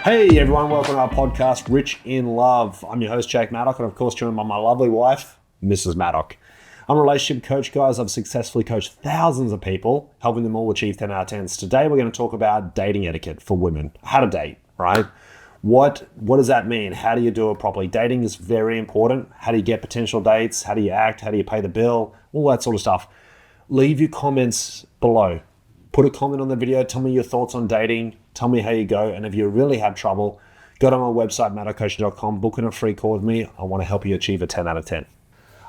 Hey everyone, welcome to our podcast, Rich in Love. I'm your host, Jake Maddock, and of course joined by my lovely wife, Mrs. Maddock. I'm a relationship coach, guys. I've successfully coached thousands of people, helping them all achieve 10 out of 10s. Today we're going to talk about dating etiquette for women. How to date, right? What does that mean? How do you do it properly? Dating is very important. How do you get potential dates? How do you act? How do you pay the bill? All that sort of stuff. Leave your comments below. Put a comment on the video. Tell me your thoughts on dating. Tell me how you go. And if you really have trouble, go to my website, maddockcoaching.com, book in a free call with me. I want to help you achieve a 10 out of 10.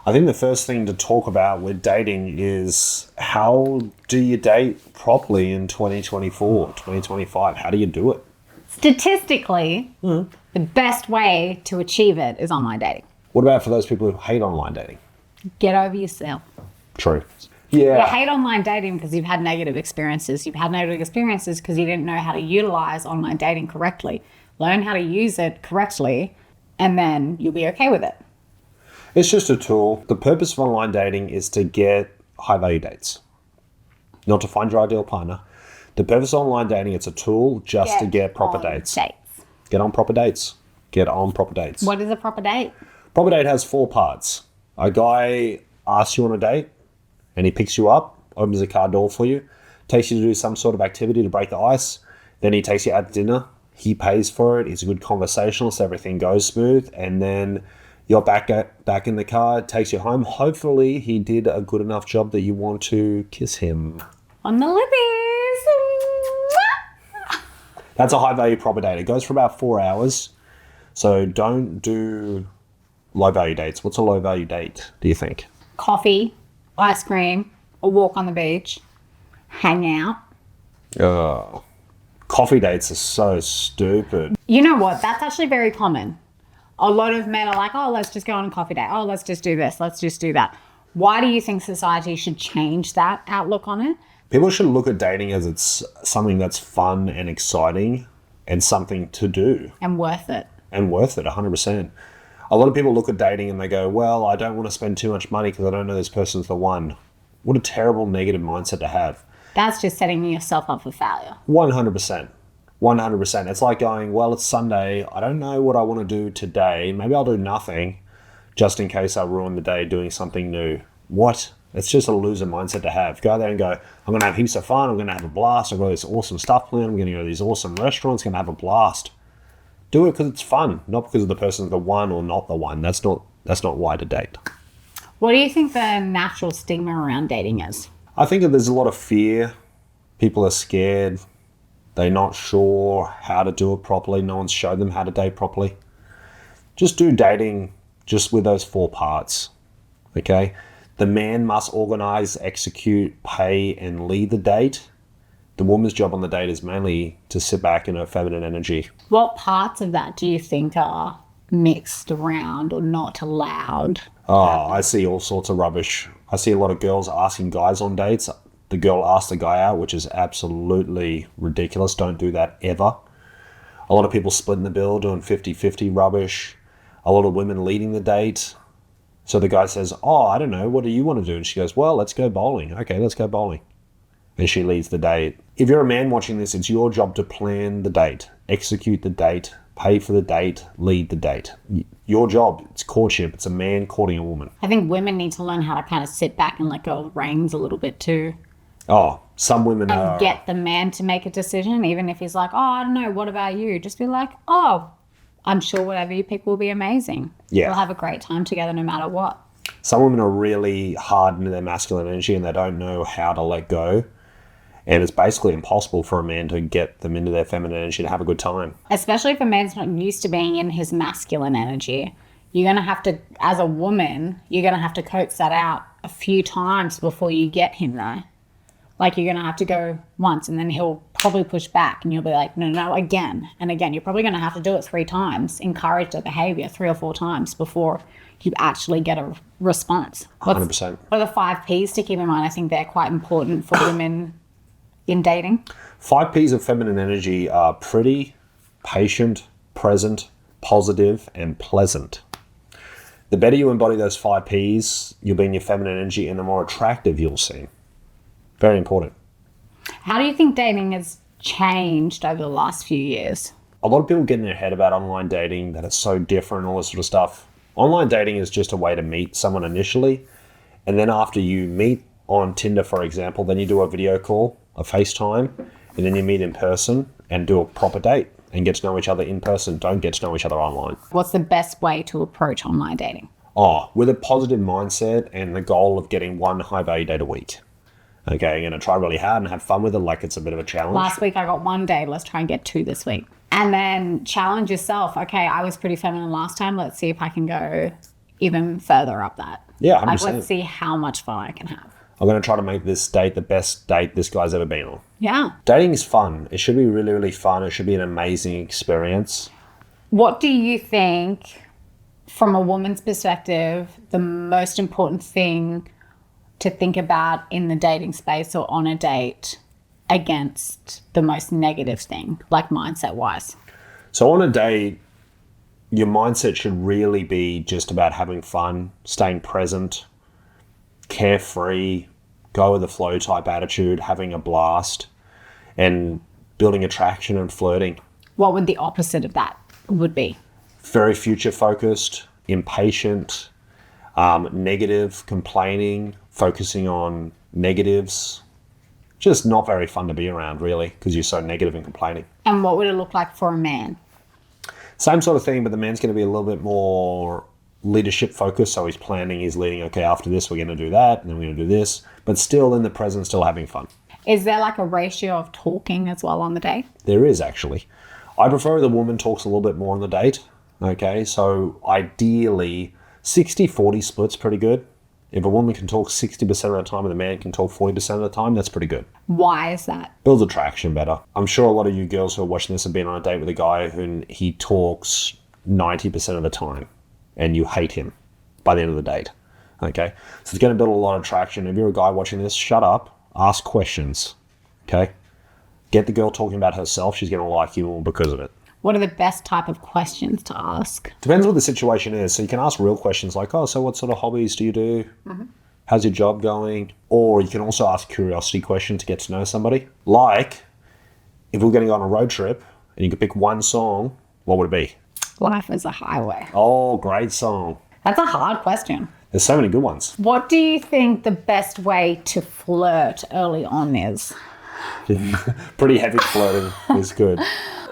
I think the first thing to talk about with dating is how do you date properly in 2024, 2025? How do you do it? Statistically, the best way to achieve it is online dating. What about for those people who hate online dating? Get over yourself. True. You Yeah. hate online dating because you've had negative experiences. You've had negative experiences because you didn't know how to utilize online dating correctly. Learn how to use it correctly, and then you'll be okay with it. It's just a tool. The purpose of online dating is to get high-value dates, not to find your ideal partner. The purpose of online dating, it's a tool just to get proper dates. Get on proper dates. Get on proper dates. What is a proper date? Proper date has 4 parts. A guy asks you on a date, and he picks you up, opens a car door for you, takes you to do some sort of activity to break the ice. Then he takes you out to dinner. He pays for it. He's a good conversationalist. Everything goes smooth. And then you're back in the car, takes you home. Hopefully he did a good enough job that you want to kiss him. On the lippies. That's a high-value proper date. It goes for about 4 hours. So don't do low-value dates. What's a low-value date, do you think? Coffee, ice cream, a walk on the beach, hang out. Coffee dates are so stupid. You know what? That's actually very common. A lot of men are like, oh, let's just go on a coffee date. Oh, let's just do this. Let's just do that. Why do you think society should change that outlook on it? People should look at dating as it's something that's fun and exciting and something to do. And worth it. And worth it, 100%. A lot of people look at dating and they go, well, I don't want to spend too much money because I don't know this person's the one. What a terrible negative mindset to have. That's just setting yourself up for failure. 100%. 100%. It's like going, well, it's Sunday. I don't know what I want to do today. Maybe I'll do nothing just in case I ruin the day doing something new. What? It's just a loser mindset to have. Go there and go, I'm going to have heaps of fun. I'm going to have a blast. I've got this awesome stuff planned. I'm going to go to these awesome restaurants. I'm going to have a blast. Do it because it's fun, not because the person's the one or not the one. That's not why to date. What do you think the natural stigma around dating is? I think that there's a lot of fear. People are scared. They're not sure how to do it properly. No one's showed them how to date properly. Just do dating just with those 4 parts, okay? The man must organize, execute, pay, and lead the date. The woman's job on the date is mainly to sit back in her feminine energy. What parts of that do you think are mixed around or not allowed? Oh, I see all sorts of rubbish. I see a lot of girls asking guys on dates. The girl asks the guy out, which is absolutely ridiculous. Don't do that ever. A lot of people splitting the bill, doing 50-50 rubbish. A lot of women leading the date. So the guy says, oh, I don't know, what do you want to do? And she goes, well, let's go bowling. Okay, let's go bowling. And she leads the date. If you're a man watching this, it's your job to plan the date, execute the date, pay for the date, lead the date. Your job, it's courtship. It's a man courting a woman. I think women need to learn how to kind of sit back and let go of the reins a little bit too. Oh, some women are... And get the man to make a decision, even if he's like, oh, I don't know, what about you? Just be like, oh, I'm sure whatever you pick will be amazing. Yeah. We'll have a great time together no matter what. Some women are really hard into their masculine energy and they don't know how to let go. And it's basically impossible for a man to get them into their feminine energy to have a good time. Especially if a man's not used to being in his masculine energy. You're going to have to, as a woman, you're going to have to coax that out a few times before you get him there. Like you're going to have to go once and then he'll probably push back and you'll be like, no, again and again. You're probably going to have to do it 3 times, encourage the behavior 3 or 4 times before you actually get a response. 100%. What are the 5 Ps to keep in mind? I think they're quite important for women in dating. 5 Ps of feminine energy are pretty, patient, present, positive, and pleasant. The better you embody those 5 Ps, you'll be in your feminine energy and the more attractive you'll seem. Very important. How do you think dating has changed over the last few years? a lot of people get in their head about online dating, that it's so different, all this sort of stuff. Online dating is just a way to meet someone initially. And then after you meet on Tinder, for example, then you do a video call, a FaceTime, and then you meet in person and do a proper date and get to know each other in person. Don't get to know each other online. What's the best way to approach online dating? With a positive mindset and the goal of getting one high value date a week. Okay, you're going to try really hard and have fun with it like it's a bit of a challenge. Last week I got 1 day. Let's try and get 2 this week. And then challenge yourself. Okay, I was pretty feminine last time. Let's see if I can go even further up that. Yeah, 100%. Like, let's see how much fun I can have. I'm going to try to make this date the best date this guy's ever been on. Yeah. Dating is fun. It should be really, really fun. It should be an amazing experience. What do you think, from a woman's perspective, the most important thing to think about in the dating space or on a date against the most negative thing, like mindset-wise? So on a date, your mindset should really be just about having fun, staying present, carefree, go with the flow type attitude, having a blast, and building attraction and flirting. What would the opposite of that would be? Very future focused, impatient, negative, complaining, focusing on negatives. Just not very fun to be around, really, because you're so negative and complaining. And what would it look like for a man? Same sort of thing, but the man's going to be a little bit more leadership focused. So he's planning, he's leading, okay, after this, we're going to do that, and then we're going to do this, but still in the present, still having fun. Is there like a ratio of talking as well on the date? There is, actually. I prefer the woman talks a little bit more on the date. Okay, so ideally, 60-40 split's pretty good. If a woman can talk 60% of the time and the man can talk 40% of the time, that's pretty good. Why is that? Builds attraction better. I'm sure a lot of you girls who are watching this have been on a date with a guy who he talks 90% of the time and you hate him by the end of the date. Okay, so it's going to build a lot of attraction. If you're a guy watching this, shut up, ask questions. Okay, get the girl talking about herself. She's going to like you more because of it. What are the best type of questions to ask? Depends what the situation is. So you can ask real questions like, oh, so what sort of hobbies do you do? Mm-hmm. How's your job going? Or you can also ask curiosity questions to get to know somebody. Like, if we're going to go on a road trip and you could pick one song, what would it be? Life is a Highway. Oh, great song. That's a hard question. There's so many good ones. What do you think the best way to flirt early on is? Pretty heavy flirting is good.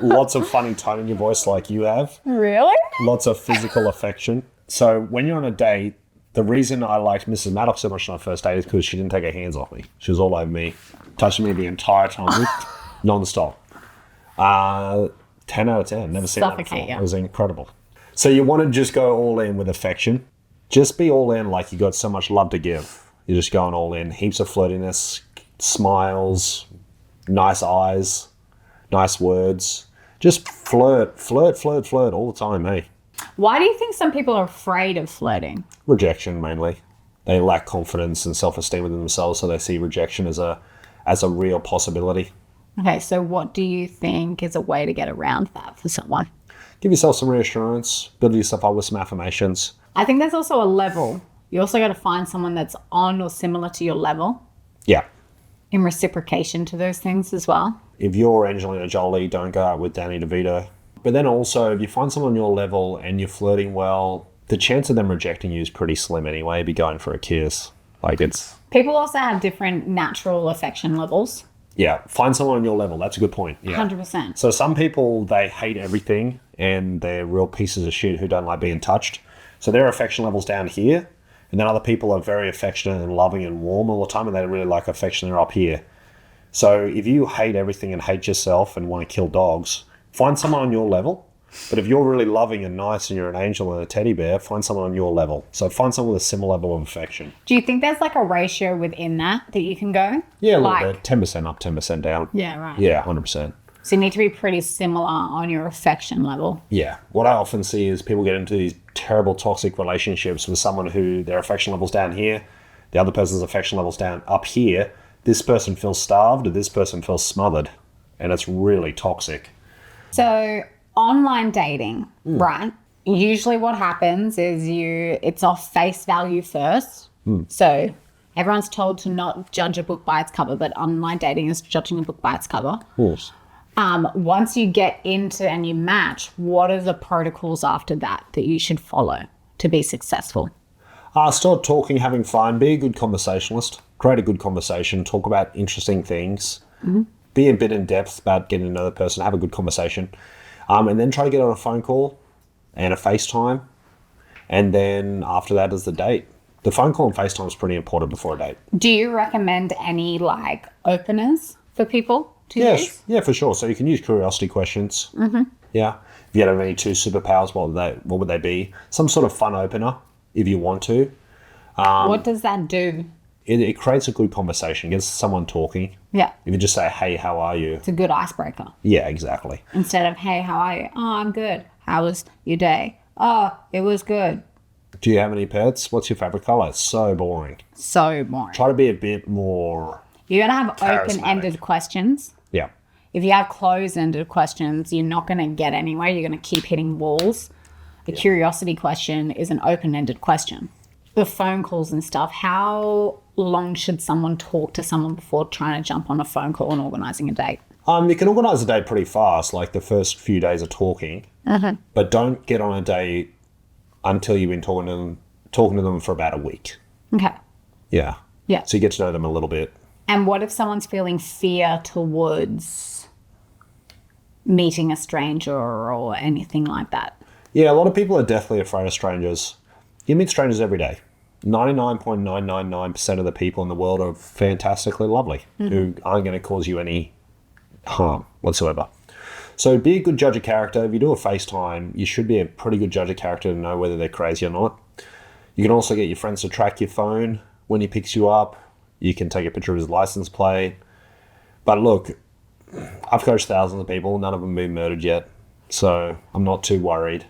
Lots of funny tone in your voice like you have. Really? Lots of physical affection. So when you're on a date, the reason I liked Mrs. Maddox so much on our first date is because she didn't take her hands off me. She was all over me, touching me the entire time, non-stop. 10 out of 10. Never seen that before. Yeah. It was incredible. So you want to just go all in with affection. Just be all in like you got so much love to give. You're just going all in. Heaps of flirtiness, smiles, nice eyes, nice words. Just flirt all the time, eh? Why do you think some people are afraid of flirting? Rejection, mainly. They lack confidence and self-esteem within themselves, so they see rejection as a real possibility. Okay, so what do you think is a way to get around that for someone? Give yourself some reassurance. Build yourself up with some affirmations. I think there's also a level. You also got to find someone that's on or similar to your level. Yeah. In reciprocation to those things as well. If you're Angelina Jolie, don't go out with Danny DeVito. But then also, if you find someone on your level and you're flirting well, the chance of them rejecting you is pretty slim anyway. Be going for a kiss. Like it's... People also have different natural affection levels. Yeah, find someone on your level. That's a good point. Yeah. 100%. So some people, they hate everything and they're real pieces of shit who don't like being touched. So their affection level's down here. And then other people are very affectionate and loving and warm all the time and they really like affection. They're up here. So if you hate everything and hate yourself and want to kill dogs, find someone on your level. But if you're really loving and nice and you're an angel and a teddy bear, find someone on your level. So find someone with a similar level of affection. Do you think there's like a ratio within that you can go? Yeah, a little bit. 10% up, 10% down. Yeah, right. Yeah, 100%. So you need to be pretty similar on your affection level. Yeah. What I often see is people get into these terrible toxic relationships with someone who their affection level's down here, the other person's affection level's down up here. This person feels starved or this person feels smothered. And it's really toxic. So online dating, right? Usually what happens is it's off face value first. So everyone's told to not judge a book by its cover, but online dating is judging a book by its cover. Of course. Once you get into and you match, what are the protocols after that you should follow to be successful? Start talking, having fun, be a good conversationalist, create a good conversation, talk about interesting things, be a bit in depth about getting to know the person, have a good conversation, and then try to get on a phone call and a FaceTime, and then after that is the date. The phone call and FaceTime is pretty important before a date. Do you recommend any like openers for people to use? Yeah, for sure. So you can use curiosity questions. Yeah. If you had any 2 superpowers, what would they be? Some sort of fun opener if you want to. What does that do? It creates a good conversation, gets someone talking. Yeah. If you just say, hey, how are you? It's a good icebreaker. Yeah, exactly. Instead of, hey, how are you? Oh, I'm good. How was your day? Oh, it was good. Do you have any pets? What's your favorite color? It's so boring. So boring. Try to be a bit more You're going to have charismatic. open-ended questions. Yeah. If you have closed-ended questions, you're not going to get anywhere. You're going to keep hitting walls. A curiosity question is an open-ended question. The phone calls and stuff, how long should someone talk to someone before trying to jump on a phone call and organising a date? You can organise a date pretty fast, like the first few days of talking. But don't get on a date until you've been talking to them for about a week. Okay. Yeah. Yeah. So you get to know them a little bit. And what if someone's feeling fear towards meeting a stranger or anything like that? Yeah, a lot of people are deathly afraid of strangers. You meet strangers every day. 99.999% of the people in the world are fantastically lovely, who aren't going to cause you any harm whatsoever. So be a good judge of character. If you do a FaceTime, you should be a pretty good judge of character to know whether they're crazy or not. You can also get your friends to track your phone when he picks you up. You can take a picture of his license plate. But look, I've coached thousands of people. None of them have been murdered yet. So I'm not too worried.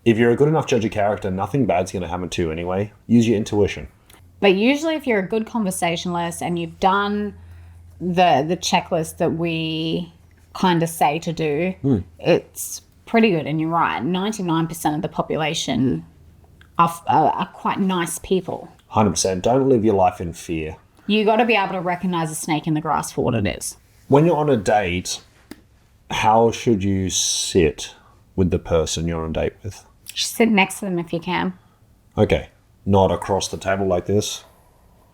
If you're a good enough judge of character, nothing bad's going to happen to you anyway. Use your intuition. But usually if you're a good conversationalist and you've done the checklist that we kind of say to do, it's pretty good. And you're right, 99% of the population are quite nice people. 100%. Don't live your life in fear. You got to be able to recognize a snake in the grass for what it is. When you're on a date, how should you sit with the person you're on a date with? Just sit next to them if you can. Okay. Not across the table like this.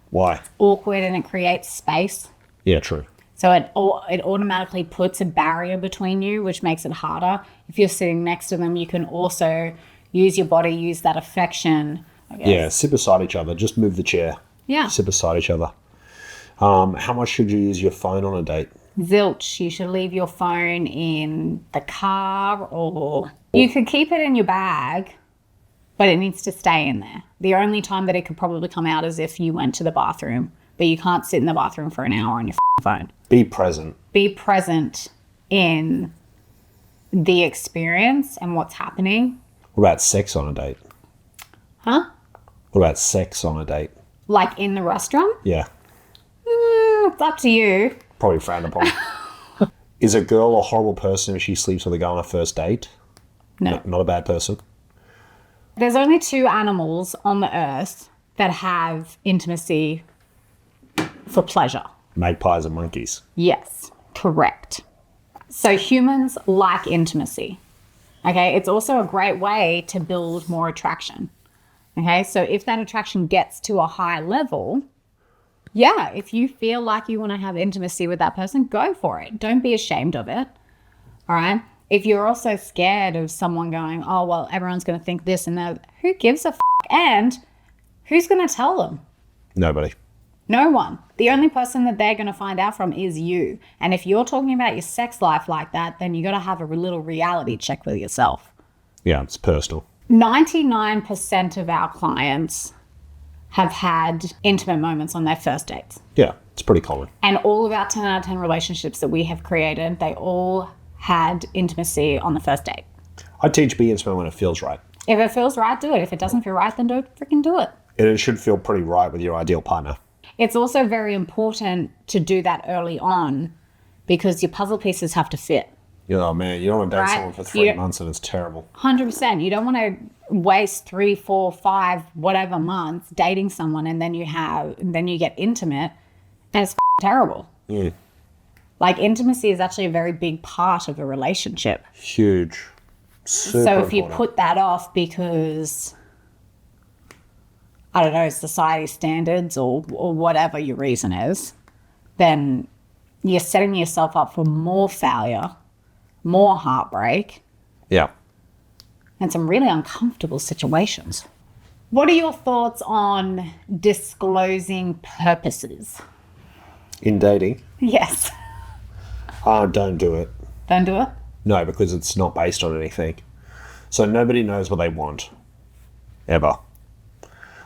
Why? Awkward, and it creates space. Yeah, true. So it automatically puts a barrier between you, which makes it harder. If you're sitting next to them, you can also use your body, use that affection. I guess. Yeah, sit beside each other. Just move the chair. Yeah. Sit beside each other. How much should you use your phone on a date? Zilch. You should leave your phone in the car, or you could keep it in your bag, but it needs to stay in there. The only time that it could probably come out is if you went to the bathroom, but you can't sit in the bathroom for an hour on your phone. Be present. Be present in the experience and what's happening. What about sex on a date? Huh? What about sex on a date? Like in the restaurant? Yeah. It's up to you. Probably frowned upon. Is a girl a horrible person if she sleeps with a guy on a first date? No. Not a bad person. There's only 2 animals on the earth that have intimacy for pleasure. Magpies and monkeys. Yes, correct. So humans like intimacy. Okay, it's also a great way to build more attraction. Okay, so if that attraction gets to a high level, yeah, if you feel like you want to have intimacy with that person, go for it. Don't be ashamed of it. All right. If you're also scared of someone going, oh, well, everyone's going to think this and that, who gives a f? And who's going to tell them? Nobody. No one. The only person that they're going to find out from is you. And if you're talking about your sex life like that, then you got to have a little reality check with yourself. Yeah, it's personal. 99% of our clients have had intimate moments on their first dates. Yeah, it's pretty common. And all of our 10 out of 10 relationships that we have created, they all had intimacy on the first date. I teach be intimate when it feels right. If it feels right, do it. If it doesn't feel right, then don't freaking do it. And it should feel pretty right with your ideal partner. It's also very important to do that early on because your puzzle pieces have to fit. Oh man, you don't want to date Right. someone for 3 months and it's terrible. 100%. You don't want to waste 3, 4, 5, whatever months dating someone and then you get intimate and it's terrible. Mm. Like, intimacy is actually a very big part of a relationship. Huge. Super So if you important. put that off because, I don't know, society standards or whatever your reason is, then you're setting yourself up for more failure, more heartbreak, Yeah. and some really uncomfortable situations. What are your thoughts on disclosing purposes? In dating, Yes. don't do it. Don't do it? No, because it's not based on anything. So nobody knows what they want. Ever.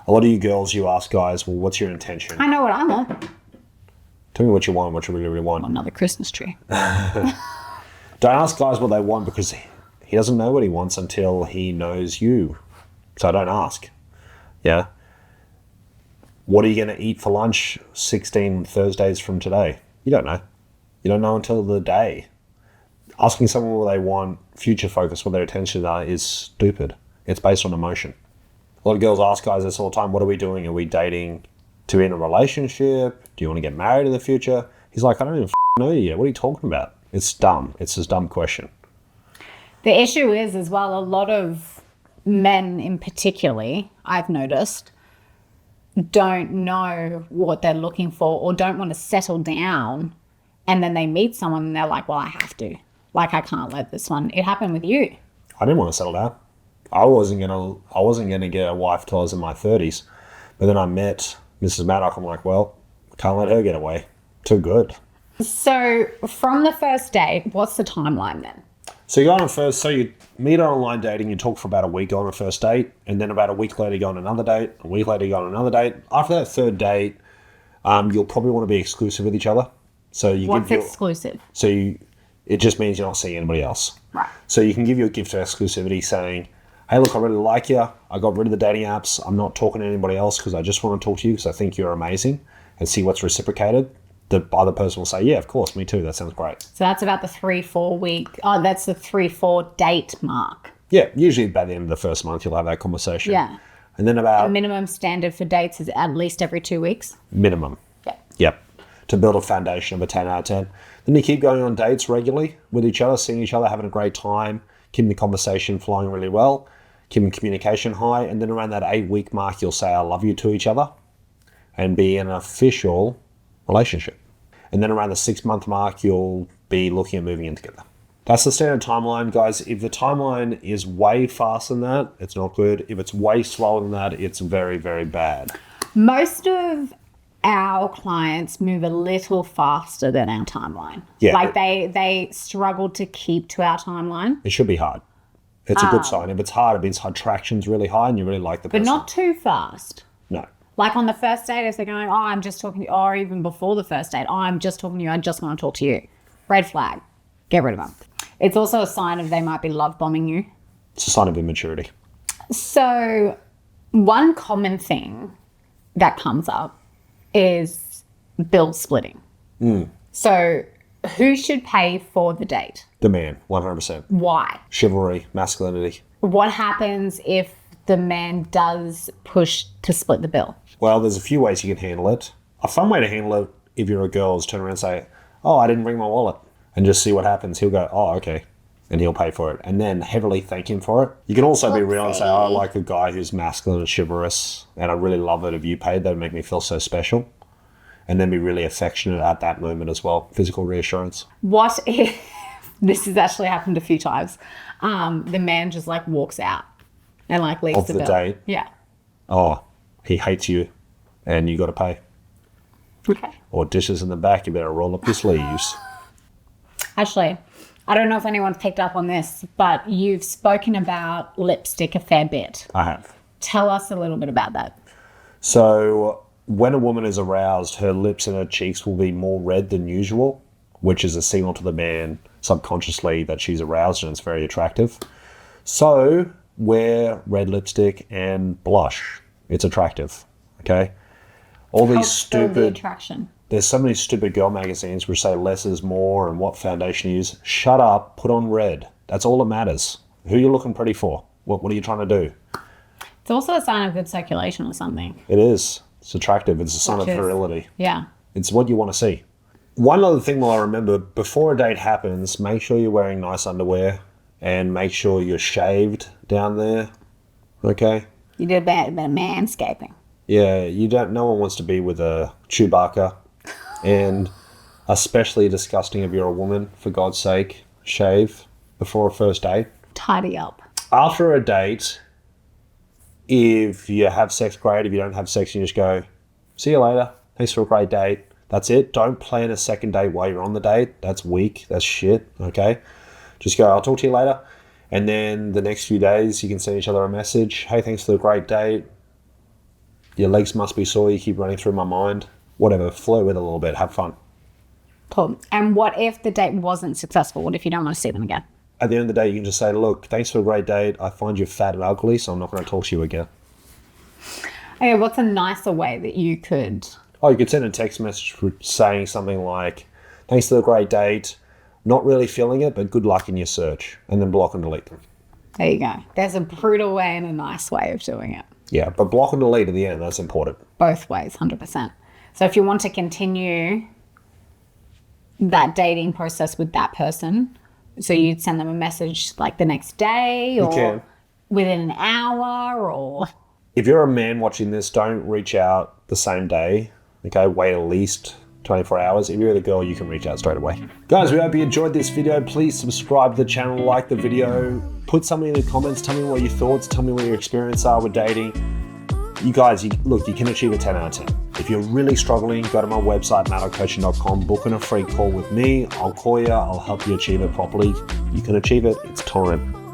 A lot of you girls, you ask guys, well, what's your intention? I know what I want. Tell me what you want, what you really, really want. Another Christmas tree. Don't ask guys what they want because he doesn't know what he wants until he knows you. So don't ask. Yeah? What are you going to eat for lunch 16 Thursdays from today? You don't know. You don't know until the day. Asking someone what they want, future focus, what their intentions are, is stupid. It's based on emotion. A lot of girls ask guys this all the time, what are we doing? Are we dating to be in a relationship? Do you want to get married in the future? He's like, I don't even know you yet. What are you talking about? It's dumb. It's this dumb question. The issue is, as well, a lot of men in particularly, I've noticed, don't know what they're looking for or don't want to settle down. And then they meet someone and they're like, well, I have to. Like, I can't let this one. It happened with you. I didn't want to settle down. I wasn't gonna get a wife till I was in my 30s. But then I met Mrs. Maddock. I'm like, well, can't let her get away. Too good. So from the first date, what's the timeline then? So you go on a first, so you meet on online dating, you talk for about a week, go on a first date, and then about a week later you go on another date, a week later you go on another date. After that third date, you'll probably want to be exclusive with each other. So you What's give your, exclusive? it just means you're not seeing anybody else. Right. So you can give your gift of exclusivity saying, hey, look, I really like you. I got rid of the dating apps. I'm not talking to anybody else because I just want to talk to you because I think you're amazing, and see what's reciprocated. The other person will say, yeah, of course, me too. That sounds great. So that's about the 3-4 week. Oh, that's the 3-4 date mark. Yeah, usually by the end of the first month, you'll have that conversation. Yeah. And then about... The minimum standard for dates is at least every 2 weeks. Minimum. Yeah. Yep. To build a foundation of a 10 out of 10. Then you keep going on dates regularly with each other, seeing each other, having a great time, keeping the conversation flowing really well, keeping communication high. And then around that 8-week mark, you'll say, I love you to each other and be an official relationship. And then around the 6-month mark, you'll be looking at moving in together. That's the standard timeline, guys. If the timeline is way faster than that, it's not good. If it's way slower than that, it's very, very bad. Most of our clients move a little faster than our timeline. Yeah. Like they struggle to keep to our timeline. It should be hard. It's a good sign. If it's hard, it means attraction's really high and you really like the person. But not too fast. No. Like on the first date, if they're going, oh, I'm just talking to you, or even before the first date, oh, I'm just talking to you, I just want to talk to you. Red flag. Get rid of them. It's also a sign of they might be love bombing you. It's a sign of immaturity. So one common thing that comes up is bill splitting. So who should pay for the date? The man, 100%. Why? Chivalry, masculinity. What happens if the man does push to split the bill? Well, there's a few ways you can handle it. A fun way to handle it, if you're a girl, is turn around and say, oh, I didn't bring my wallet. And just see what happens. He'll go, oh, okay. And he'll pay for it. And then heavily thank him for it. You can also be real and say, oh, I like a guy who's masculine and chivalrous. And I really love it if you paid. That would make me feel so special. And then be really affectionate at that moment as well. Physical reassurance. What if, this has actually happened a few times, the man just like walks out and like leaves Of the the bill. date? Yeah. Oh, he hates you. And you got to pay. Okay. Or dishes in the back, you better roll up your sleeves. Actually, I don't know if anyone's picked up on this, but you've spoken about lipstick a fair bit. I have. Tell us a little bit about that. So when a woman is aroused, her lips and her cheeks will be more red than usual, which is a signal to the man subconsciously that she's aroused and it's very attractive. So wear red lipstick and blush. It's attractive, okay? All these Helps build the stupid... attraction. There's so many stupid girl magazines which say less is more and what foundation you use. Shut up, put on red. That's all that matters. Who are you looking pretty for? What are you trying to do? It's also a sign of good circulation or something. It is. It's attractive. It's a sign of Which is- virility. Yeah. It's what you want to see. One other thing while I remember, before a date happens, make sure you're wearing nice underwear and make sure you're shaved down there. Okay? You did a bit of manscaping. Yeah, no one wants to be with a Chewbacca. And especially disgusting if you're a woman, for God's sake, shave before a first date. Tidy up. After a date, if you have sex, great. If you don't have sex, you just go, see you later. Thanks for a great date. That's it. Don't plan a second date while you're on the date. That's weak. That's shit. Okay? Just go, I'll talk to you later. And then the next few days, you can send each other a message. Hey, thanks for the great date. Your legs must be sore. You keep running through my mind. Whatever. Flirt with it a little bit. Have fun. Cool. And what if the date wasn't successful? What if you don't want to see them again? At the end of the day, you can just say, look, thanks for a great date. I find you fat and ugly, so I'm not going to talk to you again. Okay, what's a nicer way that you could... Oh, you could send a text message saying something like, thanks for the great date. Not really feeling it, but good luck in your search. And then block and delete them. There you go. There's a brutal way and a nice way of doing it. Yeah, but block and delete at the end, that's important. Both ways, 100%. So if you want to continue that dating process with that person, so you'd send them a message like the next day or within an hour or... If you're a man watching this, don't reach out the same day. Okay, wait at least 24 hours. If you're the girl, you can reach out straight away. Guys, we hope you enjoyed this video. Please subscribe to the channel, like the video, put something in the comments, tell me what your thoughts, tell me what your experience are with dating. You guys, look, you can achieve a 10 out of 10. If you're really struggling, go to my website, maddockcoaching.com, book in a free call with me. I'll call you, I'll help you achieve it properly. You can achieve it, it's time.